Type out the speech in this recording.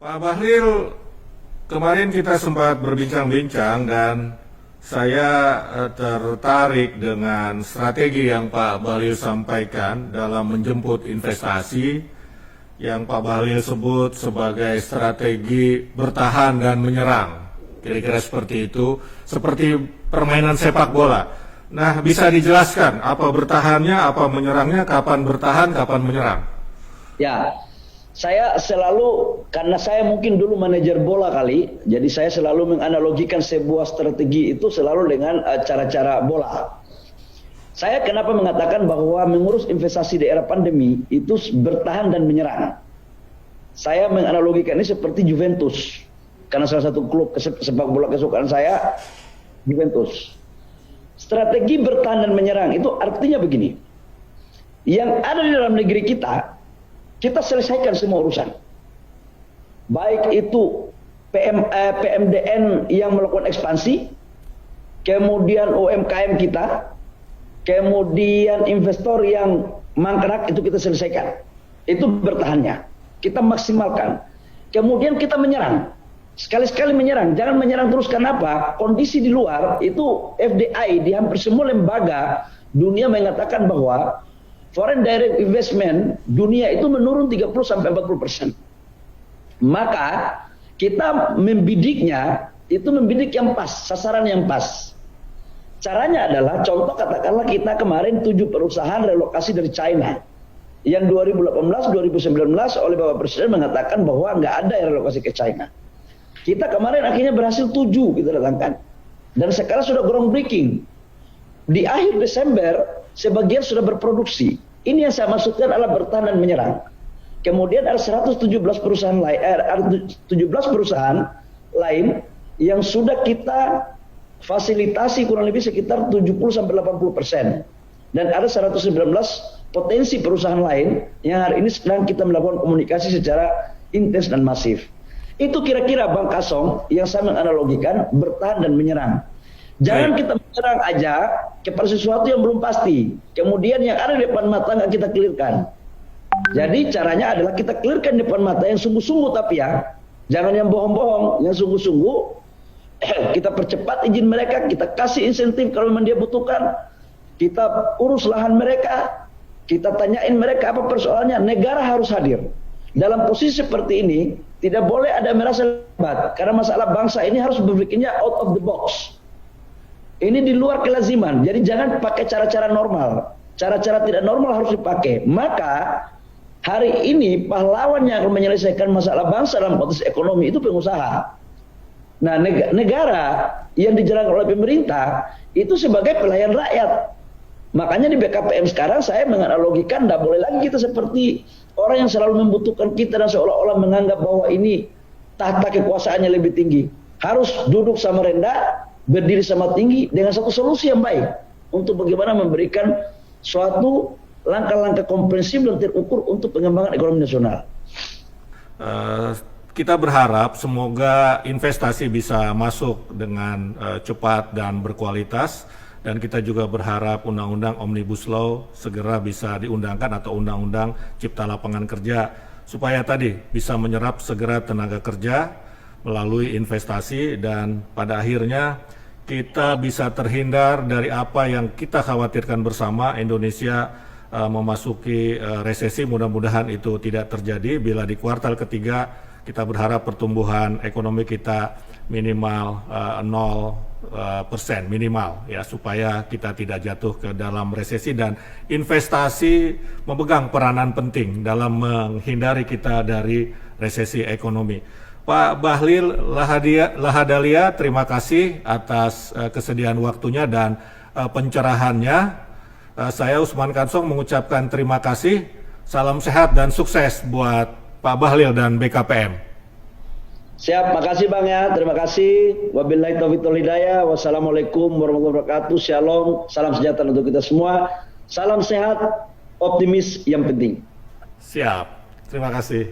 Pak Bahlil, kemarin kita sempat berbincang-bincang dan saya tertarik dengan strategi yang Pak Bahlil sampaikan dalam menjemput investasi yang Pak Bahlil sebut sebagai strategi bertahan dan menyerang. Kira-kira seperti itu, seperti permainan sepak bola. Nah, bisa dijelaskan apa bertahannya, apa menyerangnya, kapan bertahan, kapan menyerang? Ya, saya selalu, karena saya mungkin dulu manajer bola kali, jadi saya selalu menganalogikan sebuah strategi itu selalu dengan cara-cara bola. Saya kenapa mengatakan bahwa mengurus investasi di era pandemi itu bertahan dan menyerang. Saya menganalogikan ini seperti Juventus, karena salah satu klub sepak bola kesukaan saya, Juventus. Strategi bertahan dan menyerang itu artinya begini, yang ada di dalam negeri kita selesaikan semua urusan. Baik itu PMDN yang melakukan ekspansi, kemudian UMKM kita, kemudian investor yang mangkrak itu kita selesaikan. Itu bertahannya. Kita maksimalkan. Kemudian kita menyerang. Sekali-sekali menyerang. Jangan menyerang terus, kenapa? Kondisi di luar itu FDI di hampir semua lembaga dunia mengatakan bahwa foreign direct investment dunia itu menurun 30-40%. Maka kita membidiknya itu membidik yang pas, sasaran yang pas. Caranya adalah, contoh katakanlah kita kemarin 7 perusahaan relokasi dari China. Yang 2018-2019 oleh Bapak Presiden mengatakan bahwa nggak ada yang relokasi ke China. Kita kemarin akhirnya berhasil 7 kita datangkan. Dan sekarang sudah groundbreaking. Di akhir Desember sebagian sudah berproduksi. Ini yang saya maksudkan adalah bertahan dan menyerang. Kemudian ada 117 perusahaan lain, 17 perusahaan lain yang sudah kita fasilitasi kurang lebih sekitar 70-80%. Dan ada 119 potensi perusahaan lain yang hari ini sedang kita melakukan komunikasi secara intens dan masif. Itu kira-kira Bang Kasong yang saya menganalogikan bertahan dan menyerang. Jangan kita menyerang aja kepada sesuatu yang belum pasti. Kemudian yang ada di depan mata nggak kita clearkan. Jadi caranya adalah kita clearkan di depan mata yang sungguh-sungguh, tapi ya jangan yang bohong-bohong, yang sungguh-sungguh. Kita percepat izin mereka, kita kasih insentif kalau memang dia butuhkan. Kita urus lahan mereka, kita tanyain mereka apa persoalannya. Negara harus hadir. Dalam posisi seperti ini tidak boleh ada merasa lambat, karena masalah bangsa ini harus berpikirnya out of the box. Ini di luar kelaziman, jadi jangan pakai cara-cara normal. Cara-cara tidak normal harus dipakai. Maka hari ini pahlawan yang akan menyelesaikan masalah bangsa dalam konteks ekonomi itu pengusaha. Nah, negara yang dijalankan oleh pemerintah itu sebagai pelayan rakyat. Makanya di BKPM sekarang saya menganalogikan tidak boleh lagi kita seperti orang yang selalu membutuhkan kita dan seolah-olah menganggap bahwa ini tahta kekuasaannya lebih tinggi. Harus duduk sama rendah, berdiri sama tinggi dengan satu solusi yang baik untuk bagaimana memberikan suatu langkah-langkah komprehensif dan terukur untuk pengembangan ekonomi nasional. Kita berharap semoga investasi bisa masuk dengan cepat dan berkualitas, dan kita juga berharap undang-undang Omnibus Law segera bisa diundangkan atau undang-undang Cipta Lapangan Kerja supaya tadi bisa menyerap segera tenaga kerja melalui investasi, dan pada akhirnya kita bisa terhindar dari apa yang kita khawatirkan bersama, Indonesia memasuki resesi. Mudah-mudahan itu tidak terjadi. Bila di kuartal ketiga kita berharap pertumbuhan ekonomi kita minimal 0% minimal, ya, supaya kita tidak jatuh ke dalam resesi, dan investasi memegang peranan penting dalam menghindari kita dari resesi ekonomi. Pak Bahlil Lahadalia, terima kasih atas kesediaan waktunya dan pencerahannya. Saya Usman Kansong mengucapkan terima kasih. Salam sehat dan sukses buat Pak Bahlil dan BKPM. Siap, makasih Bang ya, terima kasih. Wabillahi taufiq wal hidayah. Wassalamualaikum warahmatullahi wabarakatuh. Shalom, salam sejahtera untuk kita semua. Salam sehat, optimis yang penting. Siap, terima kasih.